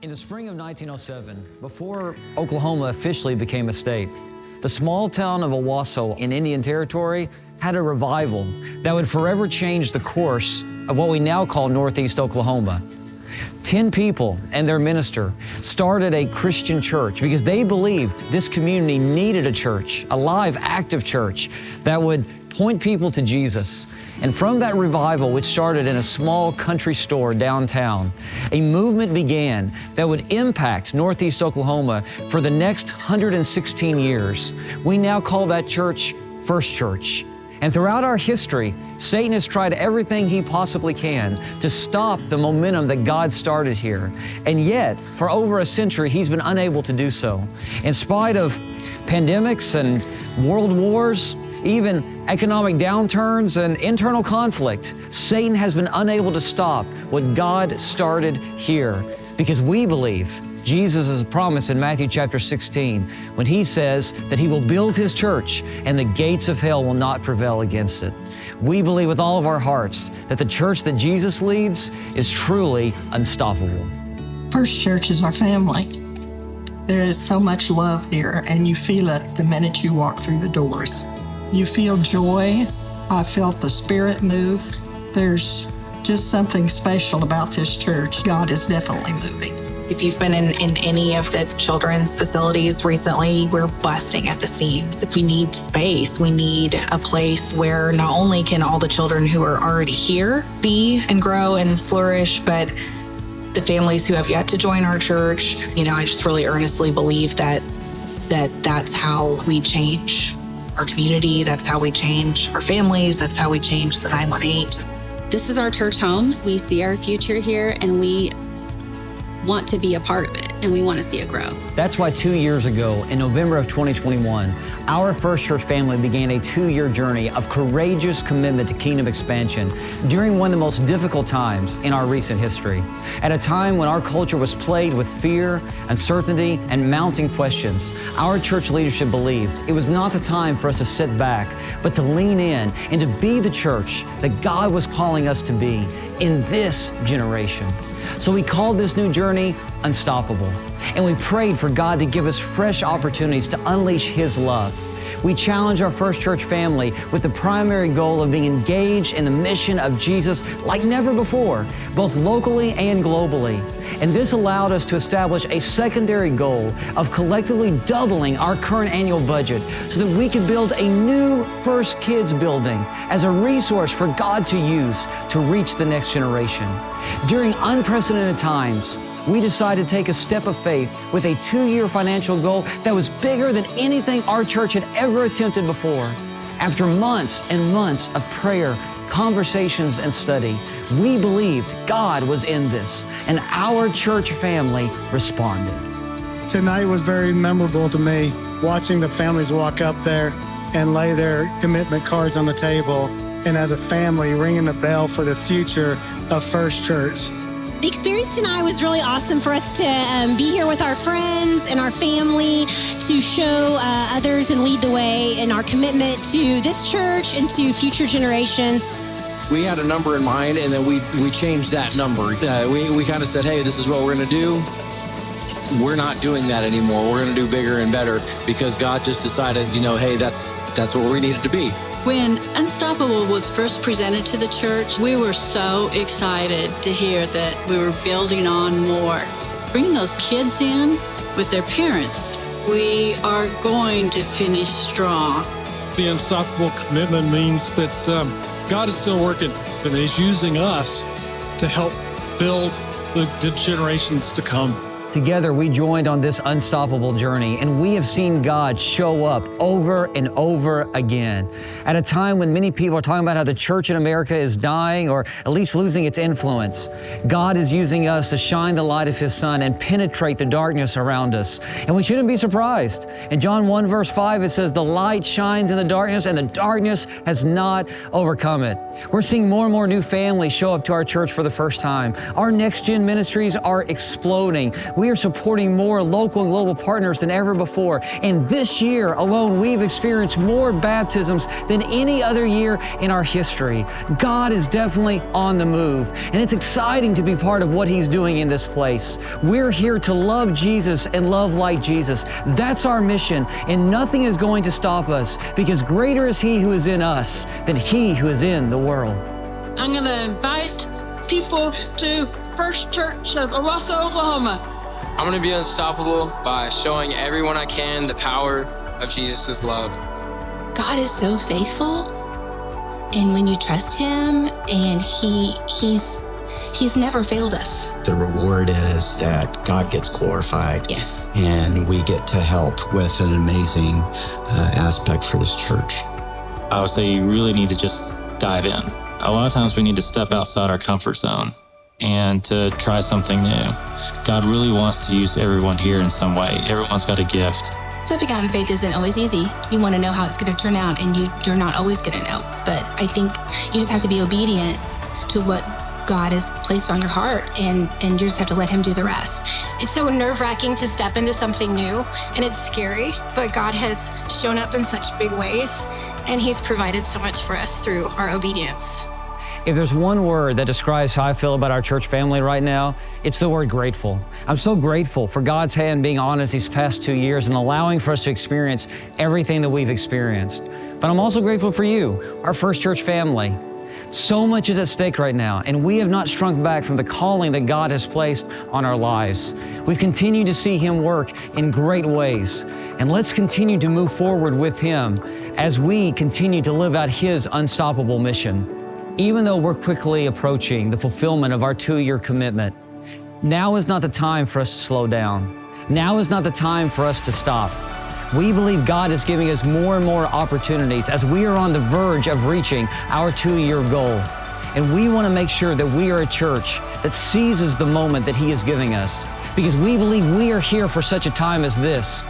In the spring of 1907, before Oklahoma officially became a state, the small town of Owasso in Indian Territory had a revival that would forever change the course of what we now call Northeast Oklahoma. 10 people and their minister started a Christian church because they believed this community needed a church, a live, active church that would point people to Jesus. And from that revival, which started in a small country store downtown, a movement began that would impact Northeast Oklahoma for the next 116 years. We now call that church First Church. And throughout our history, Satan has tried everything he possibly can to stop the momentum that God started here. And yet, for over a century, he's been unable to do so. In spite of pandemics and world wars, even economic downturns and internal conflict, Satan has been unable to stop what God started here, because we believe Jesus' promise in Matthew chapter 16 when he says that he will build his church and the gates of hell will not prevail against it. We believe with all of our hearts that the church that Jesus leads is truly unstoppable. First Church is our family. There is so much love here, and you feel it the minute you walk through the doors. You feel joy. I felt the Spirit move. There's just something special about this church. God is definitely moving. If you've been in any of the children's facilities recently, we're busting at the seams. We need space. We need a place where not only can all the children who are already here be and grow and flourish, but the families who have yet to join our church. I just really earnestly believe that's how we change our community. That's how we change our families. That's how we change the 918. This is our church home. We see our future here, and we want to be a part of it, and we want to see it grow. That's why 2 years ago, in November of 2021, our First Church family began a 2-year journey of courageous commitment to kingdom expansion during one of the most difficult times in our recent history. At a time when our culture was plagued with fear, uncertainty, and mounting questions, our church leadership believed it was not the time for us to sit back, but to lean in and to be the church that God was calling us to be in this generation. So we called this new journey Unstoppable, and we prayed for God to give us fresh opportunities to unleash His love. We challenged our First Church family with the primary goal of being engaged in the mission of Jesus like never before, both locally and globally. And this allowed us to establish a secondary goal of collectively doubling our current annual budget so that we could build a new First Kids building as a resource for God to use to reach the next generation. During unprecedented times, we decided to take a step of faith with a 2-year financial goal that was bigger than anything our church had ever attempted before. After months and months of prayer, conversations, and study, we believed God was in this, and our church family responded. Tonight was very memorable to me, watching the families walk up there and lay their commitment cards on the table, and as a family ringing the bell for the future of First Church. The experience tonight was really awesome for us to be here with our friends and our family to show others and lead the way in our commitment to this church and to future generations. We had a number in mind, and then we changed that number. We kind of said, hey, this is what we're going to do. We're not doing that anymore. We're going to do bigger and better because God just decided, hey, that's what we needed to be. When Unstoppable was first presented to the church, we were so excited to hear that we were building on more. Bringing those kids in with their parents, we are going to finish strong. The Unstoppable commitment means that God is still working, and He's using us to help build the generations to come. Together, we joined on this unstoppable journey, and we have seen God show up over and over again. At a time when many people are talking about how the church in America is dying or at least losing its influence, God is using us to shine the light of His Son and penetrate the darkness around us. And we shouldn't be surprised. In John 1, verse 5, it says, "The light shines in the darkness, and the darkness has not overcome it." We're seeing more and more new families show up to our church for the first time. Our next-gen ministries are exploding. We are supporting more local and global partners than ever before. And this year alone, we've experienced more baptisms than any other year in our history. God is definitely on the move, and it's exciting to be part of what He's doing in this place. We're here to love Jesus and love like Jesus. That's our mission, and nothing is going to stop us, because greater is He who is in us than he who is in the world. I'm going to invite people to First Church of Owasso, Oklahoma. I'm going to be unstoppable by showing everyone I can the power of Jesus' love. God is so faithful, and when you trust Him, and He's never failed us. The reward is that God gets glorified. Yes. And we get to help with an amazing aspect for this church. I would say you really need to just dive in. A lot of times we need to step outside our comfort zone and to try something new. God really wants to use everyone here in some way. Everyone's got a gift. Stepping out in faith isn't always easy. You want to know how it's going to turn out, and you're not always going to know. But I think you just have to be obedient to what God has placed on your heart, and you just have to let Him do the rest. It's so nerve-wracking to step into something new, and it's scary, but God has shown up in such big ways, and He's provided so much for us through our obedience. If there's one word that describes how I feel about our church family right now, it's the word grateful. I'm so grateful for God's hand being on us these past 2 years and allowing for us to experience everything that we've experienced. But I'm also grateful for you, our First Church family. So much is at stake right now, and we have not shrunk back from the calling that God has placed on our lives. We've continued to see Him work in great ways, and let's continue to move forward with Him as we continue to live out His unstoppable mission. Even though we're quickly approaching the fulfillment of our 2-year commitment, now is not the time for us to slow down. Now is not the time for us to stop. We believe God is giving us more and more opportunities as we are on the verge of reaching our 2-year goal. And we want to make sure that we are a church that seizes the moment that He is giving us, because we believe we are here for such a time as this.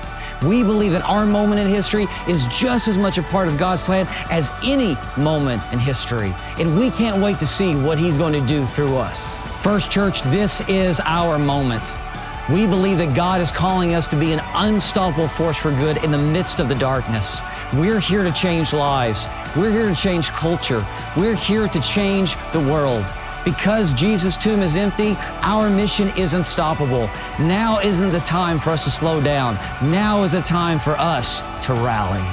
We believe that our moment in history is just as much a part of God's plan as any moment in history. And we can't wait to see what He's going to do through us. First Church, this is our moment. We believe that God is calling us to be an unstoppable force for good in the midst of the darkness. We're here to change lives. We're here to change culture. We're here to change the world. Because Jesus' tomb is empty, our mission is unstoppable. Now isn't the time for us to slow down. Now is the time for us to rally.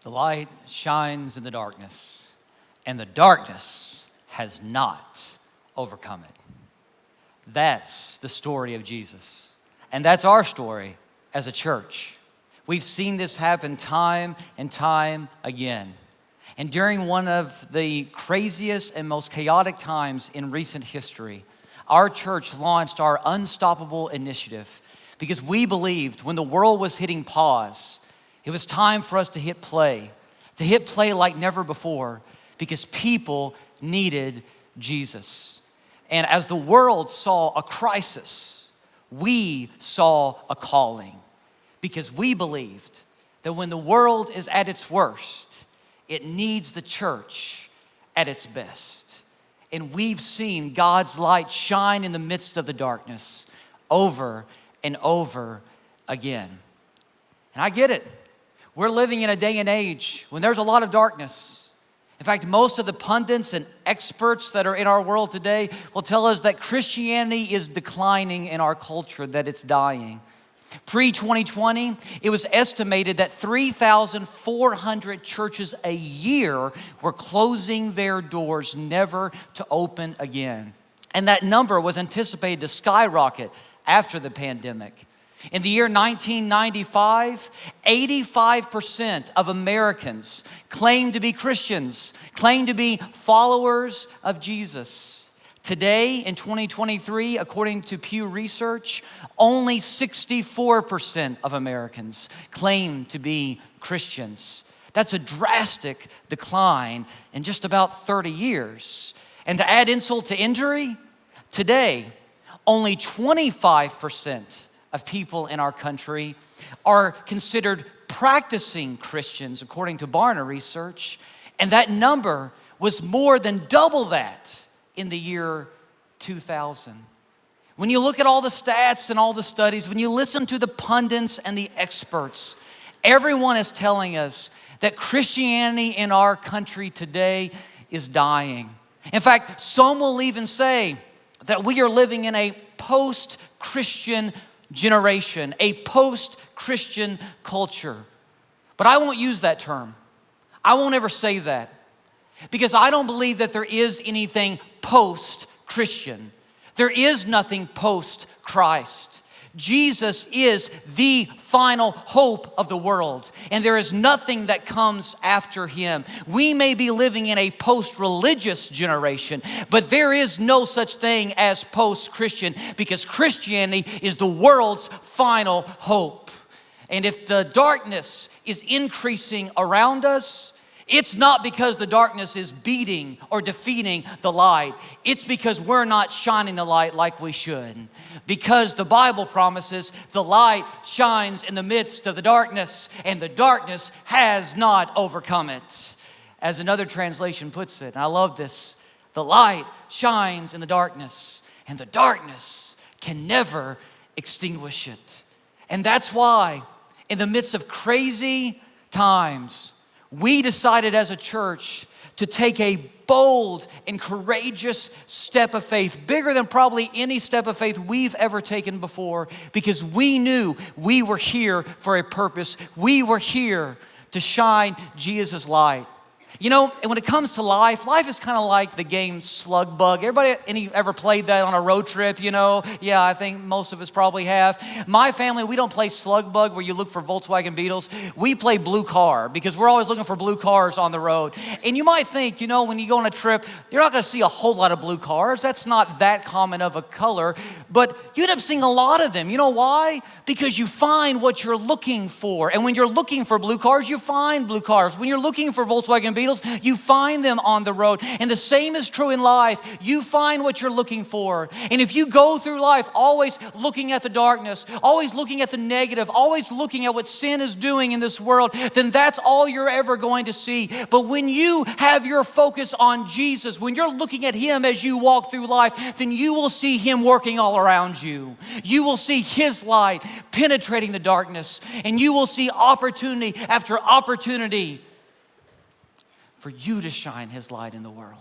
The light shines in the darkness, and the darkness has not overcome it. That's the story of Jesus, and that's our story as a church. We've seen this happen time and time again. And during one of the craziest and most chaotic times in recent history, our church launched our Unstoppable Initiative because we believed when the world was hitting pause, it was time for us to hit play like never before, because people needed Jesus. And as the world saw a crisis, we saw a calling, because we believed that when the world is at its worst, it needs the church at its best. And we've seen God's light shine in the midst of the darkness over and over again. And I get it. We're living in a day and age when there's a lot of darkness. In fact, most of the pundits and experts that are in our world today will tell us that Christianity is declining in our culture, that it's dying. Pre-2020, it was estimated that 3,400 churches a year were closing their doors, never to open again. And that number was anticipated to skyrocket after the pandemic. In the year 1995, 85% of Americans claimed to be Christians, claimed to be followers of Jesus. Today, in 2023, according to Pew Research, only 64% of Americans claim to be Christians. That's a drastic decline in just about 30 years. And to add insult to injury, today, only 25% of people in our country are considered practicing Christians, according to Barna Research, and that number was more than double that in the year 2000. When you look at all the stats and all the studies, when you listen to the pundits and the experts, everyone is telling us that Christianity in our country today is dying. In fact, some will even say that we are living in a post-Christian generation, a post-Christian culture. But I won't use that term. I won't ever say that, because I don't believe that there is anything post-Christian. There is nothing post-Christ. Jesus is the final hope of the world, and there is nothing that comes after him. We may be living in a post-religious generation, but there is no such thing as post-Christian, because Christianity is the world's final hope. And if the darkness is increasing around us, it's not because the darkness is beating or defeating the light. It's because we're not shining the light like we should. Because the Bible promises the light shines in the midst of the darkness, and the darkness has not overcome it. As another translation puts it, and I love this, the light shines in the darkness, and the darkness can never extinguish it. And that's why, in the midst of crazy times, we decided as a church to take a bold and courageous step of faith, bigger than probably any step of faith we've ever taken before, because we knew we were here for a purpose. We were here to shine Jesus' light. You know, when it comes to life is kind of like the game Slug Bug. Everybody ever played that on a road trip, you know? Yeah, I think most of us probably have. My family, we don't play Slug Bug where you look for Volkswagen Beetles. We play Blue Car, because we're always looking for blue cars on the road. And you might think, you know, when you go on a trip, you're not going to see a whole lot of blue cars. That's not that common of a color. But you end up seeing a lot of them. You know why? Because you find what you're looking for. And when you're looking for blue cars, you find blue cars. When you're looking for Volkswagen Beetles, you find them on the road. And the same is true in life. You find what you're looking for. And if you go through life always looking at the darkness, always looking at the negative, always looking at what sin is doing in this world, then that's all you're ever going to see. But when you have your focus on Jesus, when you're looking at him as you walk through life, then you will see him working all around you. You will see his light penetrating the darkness, and you will see opportunity after opportunity for you to shine his light in the world.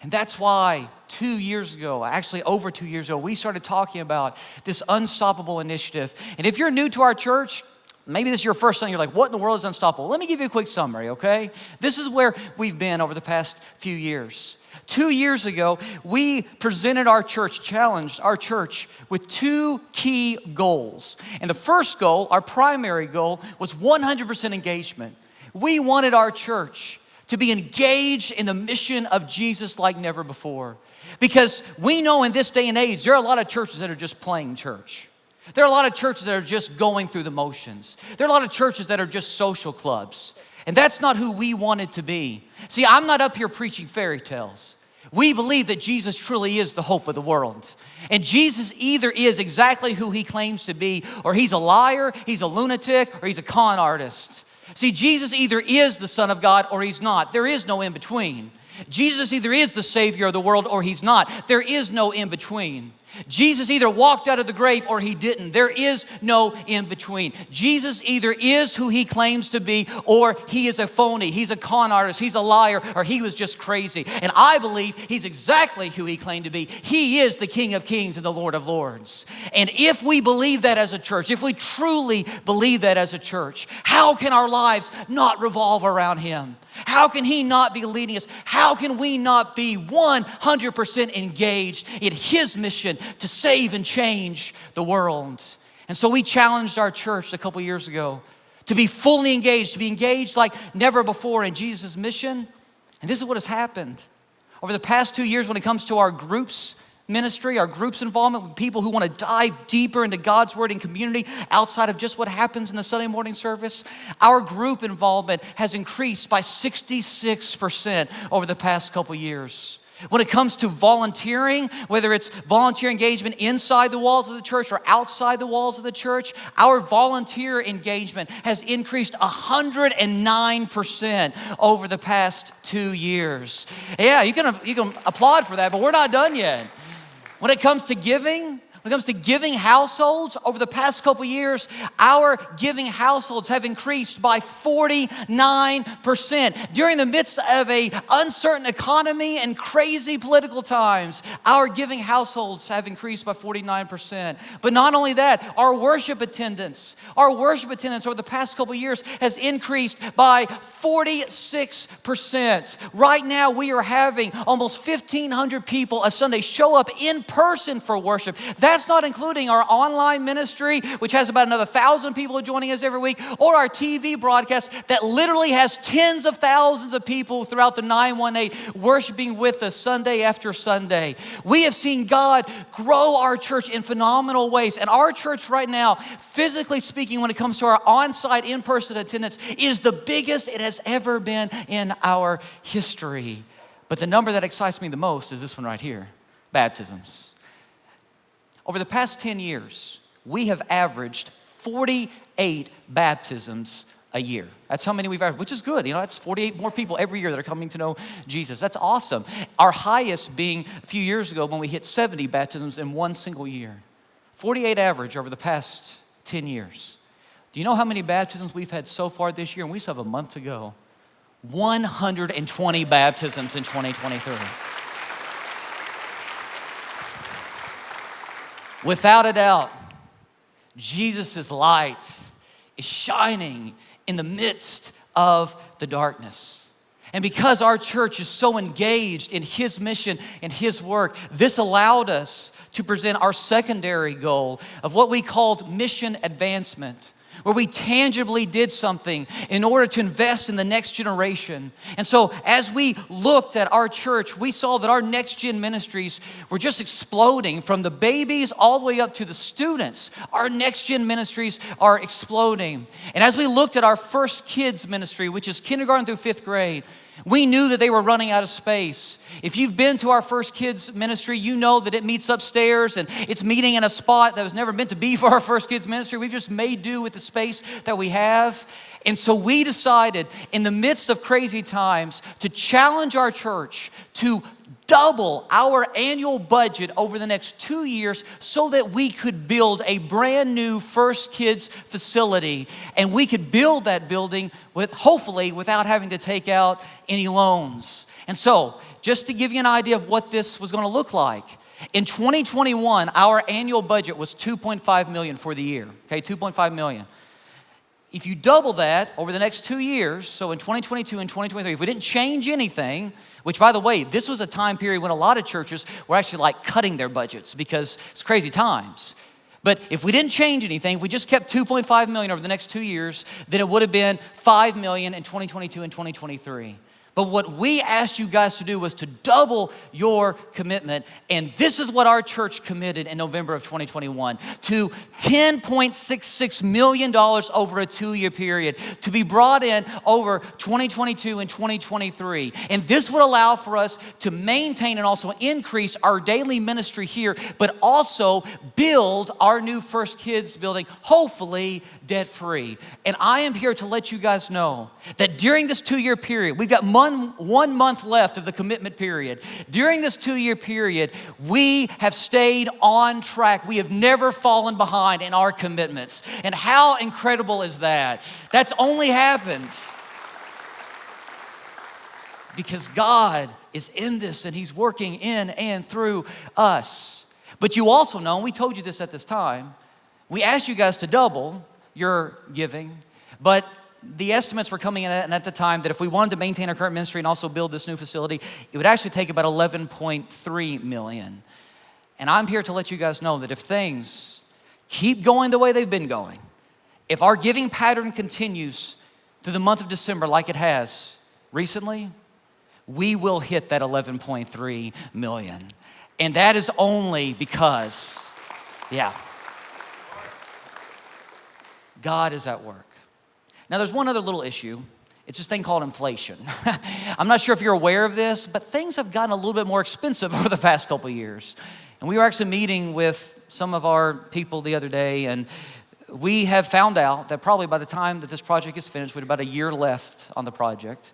And that's why 2 years ago, actually over 2 years ago, we started talking about this Unstoppable initiative. And if you're new to our church, maybe this is your first time, you're like, what in the world is Unstoppable? Let me give you a quick summary, okay? This is where we've been over the past few years. 2 years ago, we presented our church, challenged our church with two key goals. And the first goal, our primary goal, was 100% engagement. We wanted our church to be engaged in the mission of Jesus like never before. Because we know in this day and age, there are a lot of churches that are just playing church. There are a lot of churches that are just going through the motions. There are a lot of churches that are just social clubs. And that's not who we wanted to be. See, I'm not up here preaching fairy tales. We believe that Jesus truly is the hope of the world. And Jesus either is exactly who he claims to be, or he's a liar, he's a lunatic, or he's a con artist. See, Jesus either is the Son of God or he's not. There is no in between. Jesus either is the Savior of the world or he's not. There is no in between. Jesus either walked out of the grave or he didn't. There is no in between. Jesus either is who he claims to be or he is a phony. He's a con artist. He's a liar, or he was just crazy. And I believe he's exactly who he claimed to be. He is the King of Kings and the Lord of Lords. And if we believe that as a church, if we truly believe that as a church, how can our lives not revolve around him? How can he not be leading us? How can we not be 100% engaged in his mission to save and change the world? And so we challenged our church a couple years ago to be fully engaged, to be engaged like never before in Jesus' mission. And this is what has happened. Over the past 2 years, when it comes to our groups ministry, our groups involvement with people who want to dive deeper into God's word and community outside of just what happens in the Sunday morning service, our group involvement has increased by 66% over the past couple years. When it comes to volunteering, whether it's volunteer engagement inside the walls of the church or outside the walls of the church, our volunteer engagement has increased 109% over the past 2 years. Yeah, you can applaud for that, but we're not done yet. When it comes to giving, households, over the past couple years, our giving households have increased by 49%. During the midst of an uncertain economy and crazy political times, our giving households have increased by 49%. But not only that, our worship attendance over the past couple years has increased by 46%. Right now, we are having almost 1,500 people a Sunday show up in person for worship. That's not including our online ministry, which has about another 1,000 people joining us every week, or our TV broadcast that literally has tens of thousands of people throughout the 918 worshiping with us Sunday after Sunday. We have seen God grow our church in phenomenal ways. And our church right now, physically speaking, when it comes to our on-site, in-person attendance, is the biggest it has ever been in our history. But the number that excites me the most is this one right here, baptisms. Over the past 10 years, we have averaged 48 baptisms a year. That's how many we've averaged, which is good. That's 48 more people every year that are coming to know Jesus. That's awesome. Our highest being a few years ago when we hit 70 baptisms in one single year. 48 average over the past 10 years. Do you know how many baptisms we've had so far this year? And we still have a month to go. 120 baptisms in 2023. Without a doubt, Jesus' light is shining in the midst of the darkness. And because our church is so engaged in His mission and His work, this allowed us to present our secondary goal of what we called mission advancement, where we tangibly did something in order to invest in the next generation. And so as we looked at our church, we saw that our next gen ministries were just exploding from the babies all the way up to the students. Our next gen ministries are exploding. And as we looked at our First Kids ministry, which is kindergarten through 5th grade, we knew that they were running out of space. If you've been to our First Kids ministry, you know that it meets upstairs and it's meeting in a spot that was never meant to be for our First Kids ministry. We've just made do with the space that we have. And so we decided in the midst of crazy times to challenge our church to double our annual budget over the next 2 years so that we could build a brand new First Kids facility. And we could build that building hopefully without having to take out any loans. And so just to give you an idea of what this was going to look like, in 2021, our annual budget was $2.5 million for the year. Okay, $2.5 million. If you double that over the next 2 years, so in 2022 and 2023, if we didn't change anything, which by the way, this was a time period when a lot of churches were actually like cutting their budgets because it's crazy times. But if we didn't change anything, if we just kept $2.5 million over the next 2 years, then it would have been $5 million in 2022 and 2023. But what we asked you guys to do was to double your commitment. And this is what our church committed in November of 2021, to $10.66 million over a 2-year period to be brought in over 2022 and 2023. And this would allow for us to maintain and also increase our daily ministry here, but also build our new First Kids building, hopefully debt-free. And I am here to let you guys know that during this 2-year period, we've got 1 month left of the commitment period. During this 2-year period, we have stayed on track. We have never fallen behind in our commitments. And how incredible is that? That's only happened because God is in this and He's working in and through us. But you also know, and we told you this at this time, we asked you guys to double your giving, but the estimates were coming in at the time that if we wanted to maintain our current ministry and also build this new facility, it would actually take about $11.3 million. And I'm here to let you guys know that if things keep going the way they've been going, if our giving pattern continues through the month of December like it has recently, we will hit that 11.3 million. And that is only because, God is at work. Now, there's one other little issue. It's this thing called inflation. I'm not sure if you're aware of this, but things have gotten a little bit more expensive over the past couple of years. And we were actually meeting with some of our people the other day, and we have found out that probably by the time that this project is finished, with about a year left on the project,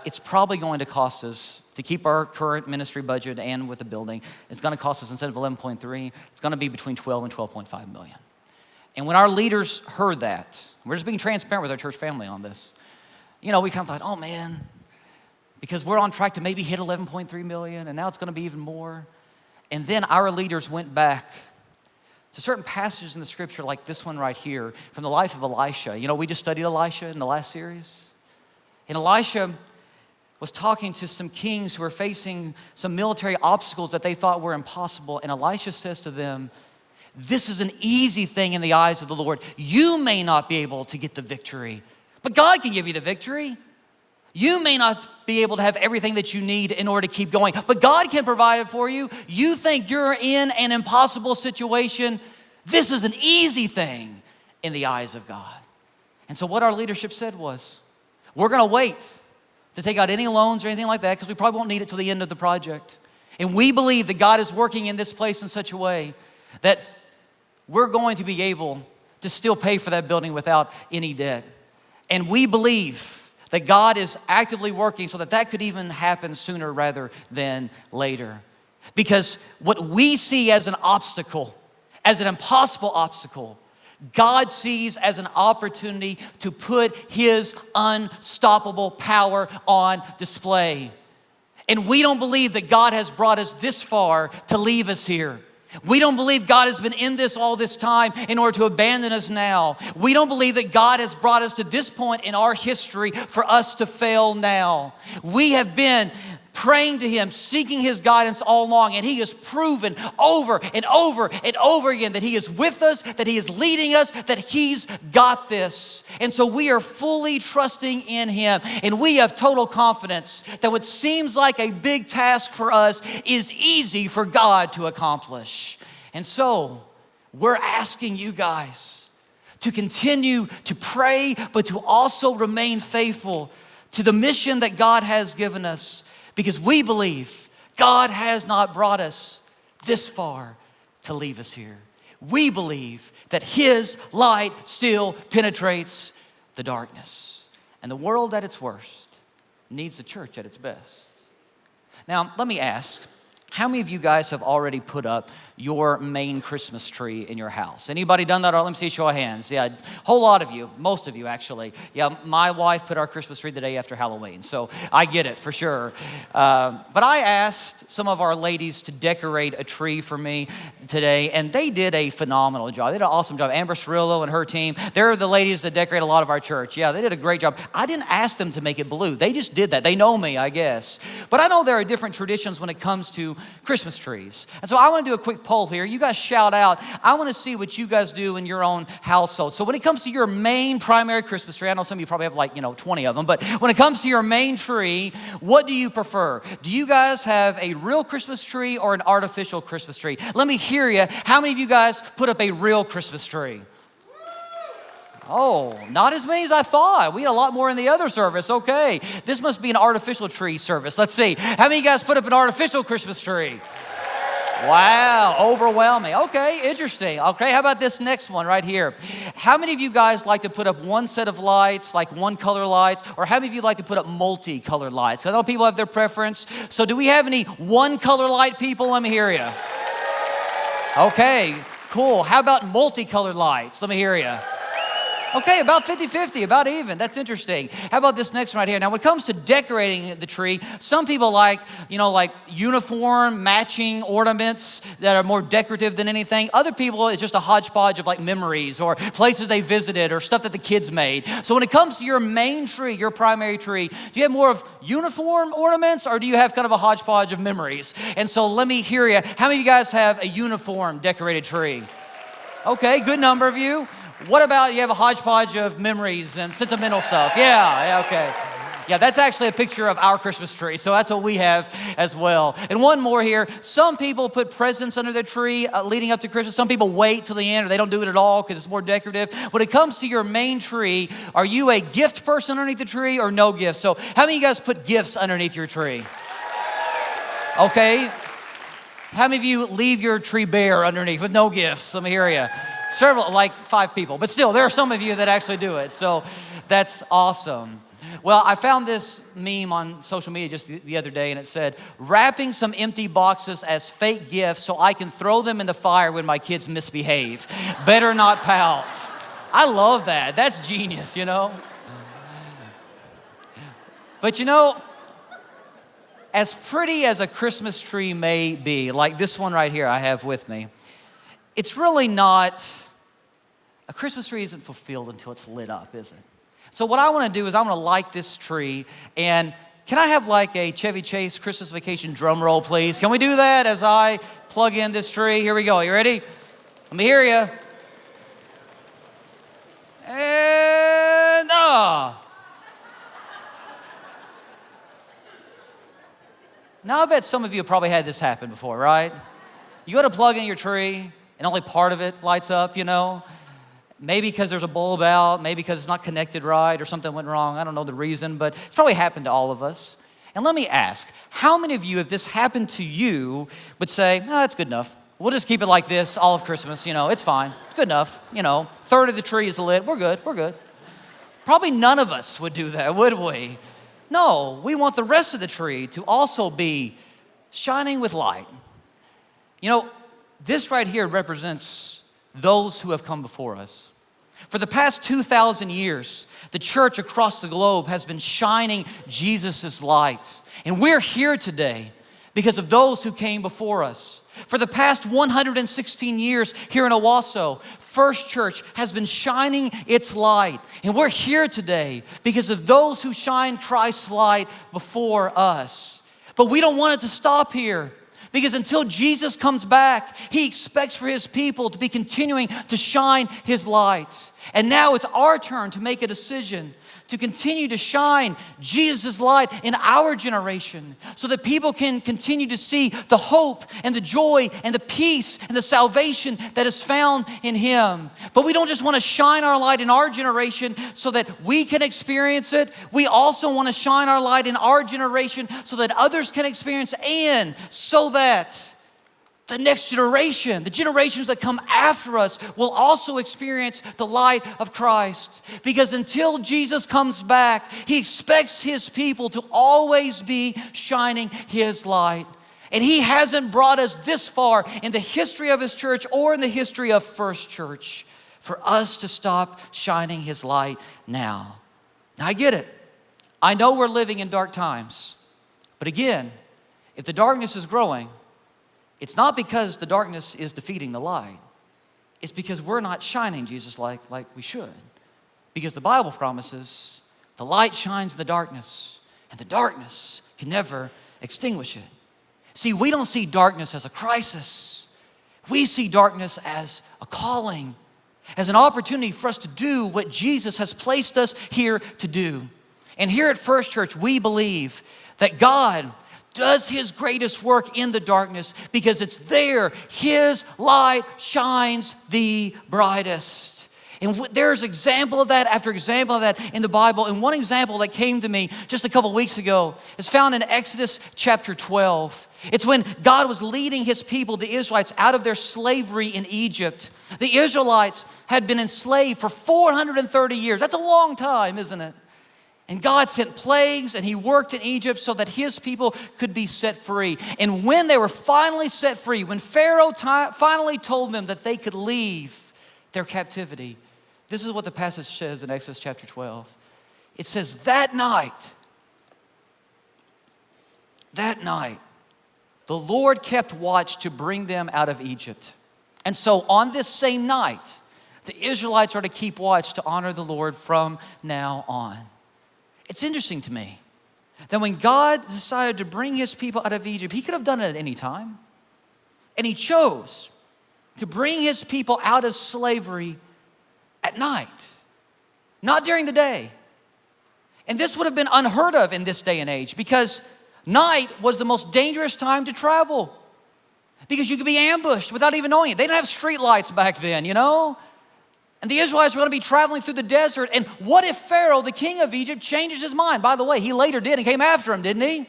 it's probably going to cost us, to keep our current ministry budget and with the building, it's going to cost us, instead of 11.3, it's going to be between 12 and 12.5 million. And when our leaders heard that, we're just being transparent with our church family on this, we kind of thought, oh man, because we're on track to maybe hit 11.3 million, and now it's going to be even more. And then our leaders went back to certain passages in the scripture, like this one right here, from the life of Elisha. We just studied Elisha in the last series. And Elisha was talking to some kings who were facing some military obstacles that they thought were impossible. And Elisha says to them, this is an easy thing in the eyes of the Lord. You may not be able to get the victory, but God can give you the victory. You may not be able to have everything that you need in order to keep going, but God can provide it for you. You think you're in an impossible situation. This is an easy thing in the eyes of God. And so what our leadership said was, we're gonna wait to take out any loans or anything like that, because we probably won't need it till the end of the project. And we believe that God is working in this place in such a way that we're going to be able to still pay for that building without any debt. And we believe that God is actively working so that that could even happen sooner rather than later. Because what we see as an obstacle, as an impossible obstacle, God sees as an opportunity to put His unstoppable power on display. And we don't believe that God has brought us this far to leave us here. We don't believe God has been in this all this time in order to abandon us now. We don't believe that God has brought us to this point in our history for us to fail now. We have been praying to Him, seeking His guidance all along, and He has proven over and over and over again that He is with us, that He is leading us, that He's got this. And so we are fully trusting in Him, and we have total confidence that what seems like a big task for us is easy for God to accomplish. And so we're asking you guys to continue to pray, but to also remain faithful to the mission that God has given us. Because we believe God has not brought us this far to leave us here. We believe that His light still penetrates the darkness. And the world at its worst needs the church at its best. Now, let me ask, how many of you guys have already put up your main Christmas tree in your house? Anybody done that? Let me see, show of hands. Yeah, a whole lot of you, most of you actually. Yeah, my wife put our Christmas tree the day after Halloween, so I get it for sure. But I asked some of our ladies to decorate a tree for me today, and they did a phenomenal job. They did an awesome job. Amber Cirillo and her team, they're the ladies that decorate a lot of our church. Yeah, they did a great job. I didn't ask them to make it blue. They just did that. They know me, I guess. But I know there are different traditions when it comes to Christmas trees. And so I want to do a quick poll here. You guys shout out. I want to see what you guys do in your own household. So when it comes to your main primary Christmas tree, I know some of you probably have 20 of them, but when it comes to your main tree, what do you prefer? Do you guys have a real Christmas tree or an artificial Christmas tree? Let me hear you. How many of you guys put up a real Christmas tree? Oh, not as many as I thought. We had a lot more in the other service. Okay, this must be an artificial tree service. Let's see. How many of you guys put up an artificial Christmas tree? Wow, overwhelming. Okay, interesting. Okay, how about this next one right here? How many of you guys like to put up one set of lights, like one color lights, or how many of you like to put up multicolored lights? I know people have their preference. So do we have any one color light people? Let me hear you. Okay, cool. How about multicolored lights? Let me hear you. Okay, about 50-50, about even. That's interesting. How about this next one right here? Now, when it comes to decorating the tree, some people like uniform matching ornaments that are more decorative than anything. Other people, it's just a hodgepodge of like memories or places they visited or stuff that the kids made. So when it comes to your main tree, your primary tree, do you have more of uniform ornaments or do you have kind of a hodgepodge of memories? And so let me hear you. How many of you guys have a uniform decorated tree? Okay, good number of you. What about you have a hodgepodge of memories and sentimental stuff? Yeah, okay. Yeah, that's actually a picture of our Christmas tree, so that's what we have as well. And one more here. Some people put presents under their tree leading up to Christmas. Some people wait till the end, or they don't do it at all because it's more decorative. When it comes to your main tree, are you a gift person underneath the tree or no gifts? So how many of you guys put gifts underneath your tree? Okay. How many of you leave your tree bare underneath with no gifts? Let me hear you. Several, like 5 people, but still, there are some of you that actually do it. So that's awesome. Well, I found this meme on social media just the other day, and it said, wrapping some empty boxes as fake gifts so I can throw them in the fire when my kids misbehave. Better not pout. I love that. That's genius, you know? But you know, as pretty as a Christmas tree may be, like this one right here I have with me, it's really not, a Christmas tree isn't fulfilled until it's lit up, is it? So what I want to do is I'm going to light this tree, and can I have like a Chevy Chase Christmas Vacation drum roll, please? Can we do that as I plug in this tree? Here we go. You ready? Let me hear you. And Now I bet some of you have probably had this happen before, right? You go to plug in your tree, and only part of it lights up, you know? Maybe because there's a bulb out, maybe because it's not connected right or something went wrong. I don't know the reason, but it's probably happened to all of us. And let me ask, how many of you, if this happened to you, would say, no, that's good enough. We'll just keep it like this all of Christmas, you know, it's fine. It's good enough, you know. 1/3 of the tree is lit, we're good. Probably none of us would do that, would we? No, we want the rest of the tree to also be shining with light. You know, this right here represents those who have come before us. For the past 2,000 years, the church across the globe has been shining Jesus' light. And we're here today because of those who came before us. For the past 116 years here in Owasso, First Church has been shining its light. And we're here today because of those who shine Christ's light before us. But we don't want it to stop here. Because until Jesus comes back, he expects for his people to be continuing to shine his light. And now it's our turn to make a decision to continue to shine Jesus' light in our generation so that people can continue to see the hope and the joy and the peace and the salvation that is found in him. But we don't just want to shine our light in our generation so that we can experience it. We also want to shine our light in our generation so that others can experience and so that the next generation, the generations that come after us, will also experience the light of Christ. Because until Jesus comes back, he expects his people to always be shining his light. And he hasn't brought us this far in the history of his church or in the history of First Church for us to stop shining his light now. Now I get it. I know we're living in dark times. But again, if the darkness is growing, it's not because the darkness is defeating the light. It's because we're not shining Jesus like we should. Because the Bible promises the light shines in the darkness, and the darkness can never extinguish it. See, we don't see darkness as a crisis. We see darkness as a calling, as an opportunity for us to do what Jesus has placed us here to do. And here at First Church, we believe that God does his greatest work in the darkness because it's there his light shines the brightest. And there's example of that after example of that in the Bible. And one example that came to me just a couple weeks ago is found in Exodus chapter 12. It's when God was leading his people, the Israelites, out of their slavery in Egypt. The Israelites had been enslaved for 430 years. That's a long time, isn't it? And God sent plagues, and he worked in Egypt so that his people could be set free. And when they were finally set free, when Pharaoh finally told them that they could leave their captivity, this is what the passage says in Exodus chapter 12. It says, that night, the Lord kept watch to bring them out of Egypt. And so on this same night, the Israelites are to keep watch to honor the Lord from now on. It's interesting to me that when God decided to bring his people out of Egypt, he could have done it at any time. And he chose to bring his people out of slavery at night, not during the day. And this would have been unheard of in this day and age because night was the most dangerous time to travel because you could be ambushed without even knowing it. They didn't have street lights back then, you know? And the Israelites were going to be traveling through the desert. And what if Pharaoh, the king of Egypt, changes his mind? By the way, he later did and came after him, didn't he?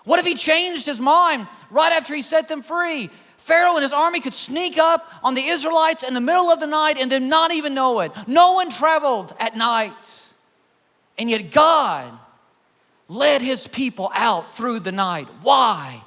What if he changed his mind right after he set them free? Pharaoh and his army could sneak up on the Israelites in the middle of the night and then not even know it. No one traveled at night. And yet God led his people out through the night. Why?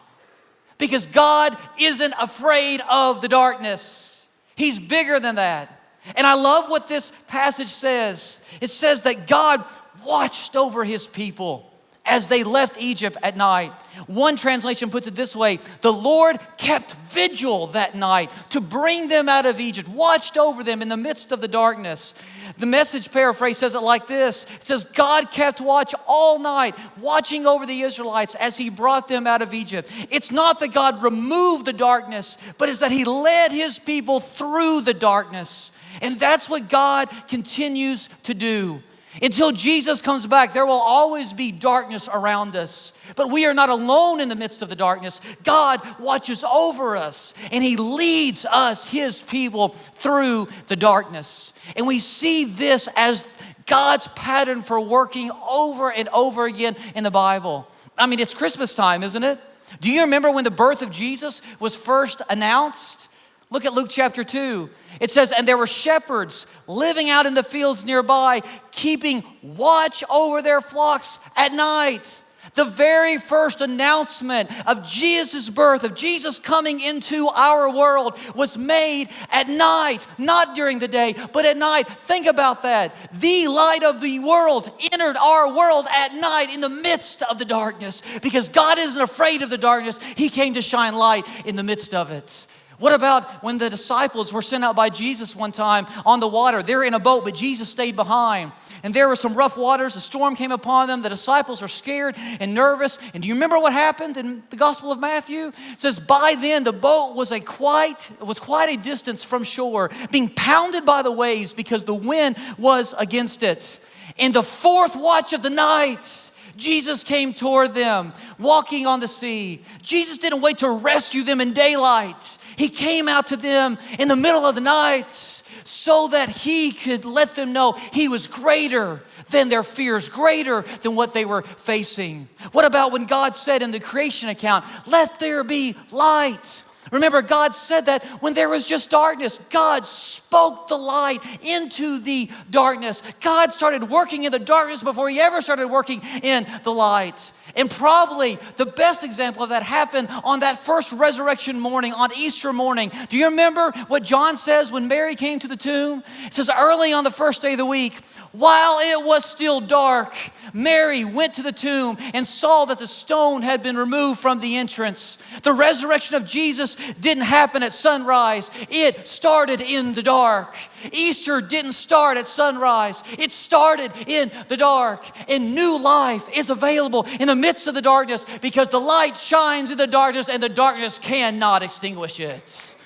Because God isn't afraid of the darkness. He's bigger than that. And I love what this passage says. It says that God watched over his people as they left Egypt at night. One translation puts it this way: the Lord kept vigil that night to bring them out of Egypt, watched over them in the midst of the darkness. The Message paraphrase says it like this. It says, God kept watch all night, watching over the Israelites as he brought them out of Egypt. It's not that God removed the darkness, but it's that he led his people through the darkness. And that's what God continues to do. Until Jesus comes back, there will always be darkness around us. But we are not alone in the midst of the darkness. God watches over us, and he leads us, his people, through the darkness. And we see this as God's pattern for working over and over again in the Bible. I mean, it's Christmas time, isn't it? Do you remember when the birth of Jesus was first announced? Look at Luke chapter 2. It says, and there were shepherds living out in the fields nearby, keeping watch over their flocks at night. The very first announcement of Jesus' birth, of Jesus coming into our world, was made at night, not during the day, but at night. Think about that. The light of the world entered our world at night in the midst of the darkness. Because God isn't afraid of the darkness. He came to shine light in the midst of it. What about when the disciples were sent out by Jesus one time on the water? They're in a boat, but Jesus stayed behind. And there were some rough waters. A storm came upon them. The disciples are scared and nervous. And do you remember what happened in the Gospel of Matthew? It says, by then the boat was quite a distance from shore, being pounded by the waves because the wind was against it. In the fourth watch of the night, Jesus came toward them, walking on the sea. Jesus didn't wait to rescue them in daylight. He came out to them in the middle of the night so that he could let them know he was greater than their fears, greater than what they were facing. What about when God said in the creation account, let there be light? Remember, God said that when there was just darkness, God spoke the light into the darkness. God started working in the darkness before he ever started working in the light. And probably the best example of that happened on that first resurrection morning, on Easter morning. Do you remember what John says when Mary came to the tomb? It says, early on the first day of the week, while it was still dark, Mary went to the tomb and saw that the stone had been removed from the entrance. The resurrection of Jesus didn't happen at sunrise. It started in the dark. Easter didn't start at sunrise. It started in the dark. And new life is available in the midst of the darkness because the light shines in the darkness and the darkness cannot extinguish it.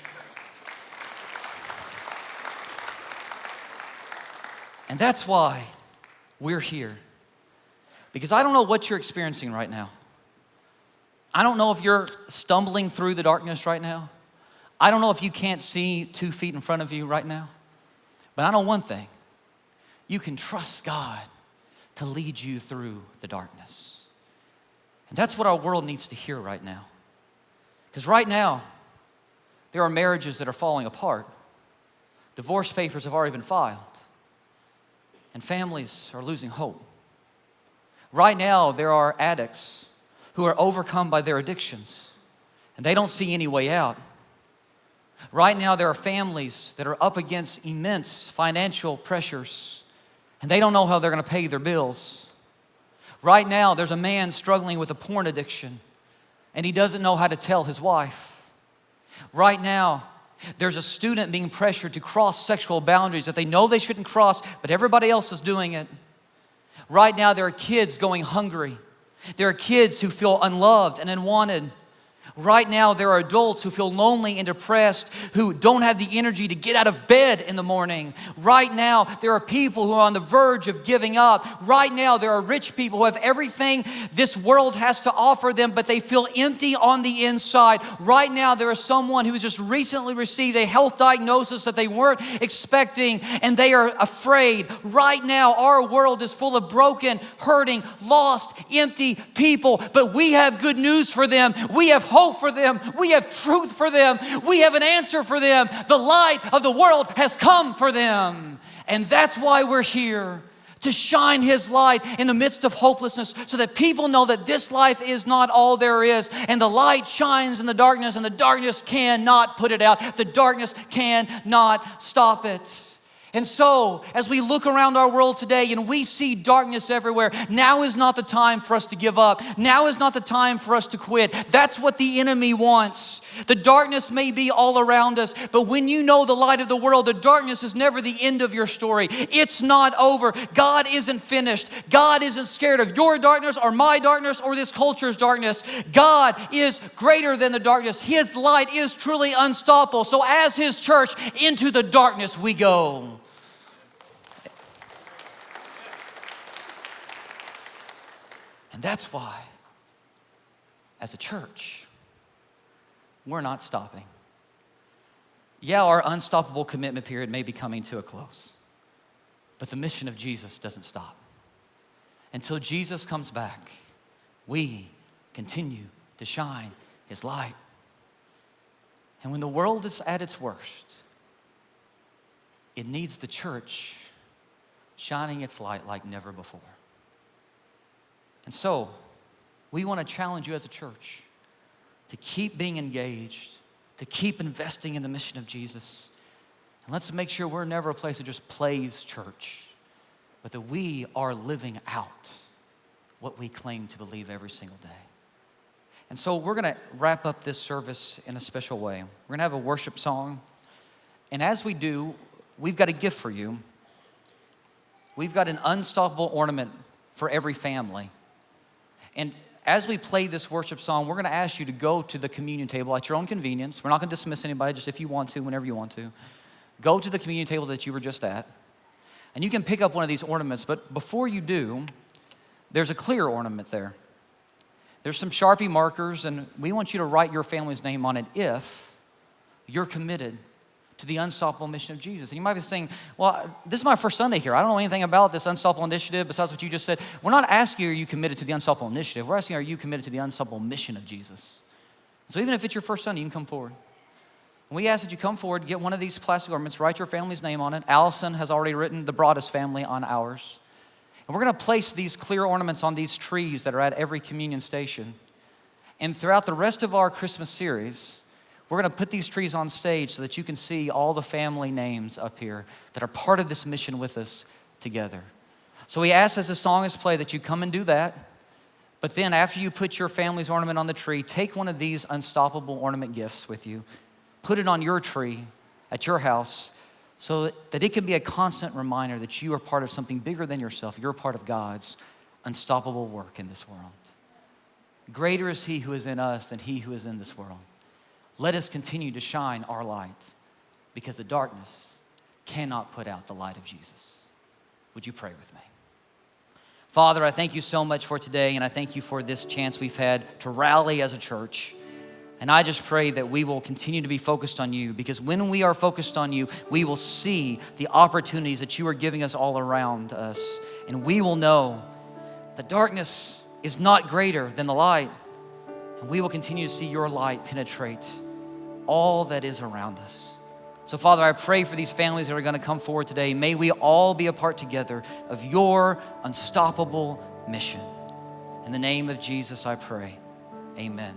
And that's why we're here. Because I don't know what you're experiencing right now. I don't know if you're stumbling through the darkness right now. I don't know if you can't see 2 feet in front of you right now. But I know one thing. You can trust God to lead you through the darkness. And that's what our world needs to hear right now. Because right now, there are marriages that are falling apart. Divorce papers have already been filed. And families are losing hope. Right now, there are addicts who are overcome by their addictions, and they don't see any way out. Right now, there are families that are up against immense financial pressures, and they don't know how they're going to pay their bills. Right now, there's a man struggling with a porn addiction, and he doesn't know how to tell his wife. Right now, there's a student being pressured to cross sexual boundaries that they know they shouldn't cross, but everybody else is doing it. Right now, there are kids going hungry. There are kids who feel unloved and unwanted. Right now, there are adults who feel lonely and depressed, who don't have the energy to get out of bed in the morning. Right now, there are people who are on the verge of giving up. Right now, there are rich people who have everything this world has to offer them, but they feel empty on the inside. Right now, there is someone who has just recently received a health diagnosis that they weren't expecting, and they are afraid. Right now, our world is full of broken, hurting, lost, empty people, but we have good news for them. We have hope for them. We have truth for them. We have an answer for them. The light of the world has come for them. And that's why we're here, to shine His light in the midst of hopelessness so that people know that this life is not all there is. And the light shines in the darkness, and the darkness cannot put it out. The darkness cannot stop it. And so, as we look around our world today and we see darkness everywhere, now is not the time for us to give up. Now is not the time for us to quit. That's what the enemy wants. The darkness may be all around us, but when you know the light of the world, the darkness is never the end of your story. It's not over. God isn't finished. God isn't scared of your darkness or my darkness or this culture's darkness. God is greater than the darkness. His light is truly unstoppable. So as His church, into the darkness we go. And that's why, as a church, we're not stopping. Yeah, our unstoppable commitment period may be coming to a close, but the mission of Jesus doesn't stop. Until Jesus comes back, we continue to shine His light. And when the world is at its worst, it needs the church shining its light like never before. And so, we want to challenge you as a church to keep being engaged, to keep investing in the mission of Jesus. And let's make sure we're never a place that just plays church, but that we are living out what we claim to believe every single day. And so we're going to wrap up this service in a special way. We're going to have a worship song. And as we do, we've got a gift for you. We've got an unstoppable ornament for every family. And as we play this worship song, we're going to ask you to go to the communion table at your own convenience. We're not going to dismiss anybody, just if you want to, whenever you want to. Go to the communion table that you were just at, and you can pick up one of these ornaments. But before you do, there's a clear ornament there. There's some Sharpie markers, and we want you to write your family's name on it if you're committed to the unstoppable mission of Jesus. And you might be saying, well, this is my first Sunday here. I don't know anything about this unstoppable initiative besides what you just said. We're not asking, are you committed to the unstoppable initiative? We're asking, are you committed to the unstoppable mission of Jesus? So even if it's your first Sunday, you can come forward. And we ask that you come forward, get one of these plastic ornaments, write your family's name on it. Allison has already written the Broadus family on ours. And we're going to place these clear ornaments on these trees that are at every communion station. And throughout the rest of our Christmas series, we're going to put these trees on stage so that you can see all the family names up here that are part of this mission with us together. So we ask as the song is played that you come and do that. But then after you put your family's ornament on the tree, take one of these unstoppable ornament gifts with you. Put it on your tree at your house so that it can be a constant reminder that you are part of something bigger than yourself. You're part of God's unstoppable work in this world. Greater is He who is in us than he who is in this world. Let us continue to shine our light because the darkness cannot put out the light of Jesus. Would you pray with me? Father, I thank you so much for today, and I thank you for this chance we've had to rally as a church. And I just pray that we will continue to be focused on you, because when we are focused on you, we will see the opportunities that you are giving us all around us. And we will know the darkness is not greater than the light. And we will continue to see your light penetrate all that is around us. So Father, I pray for these families that are going to come forward today. May we all be a part together of your unstoppable mission. In the name of Jesus, I pray. Amen.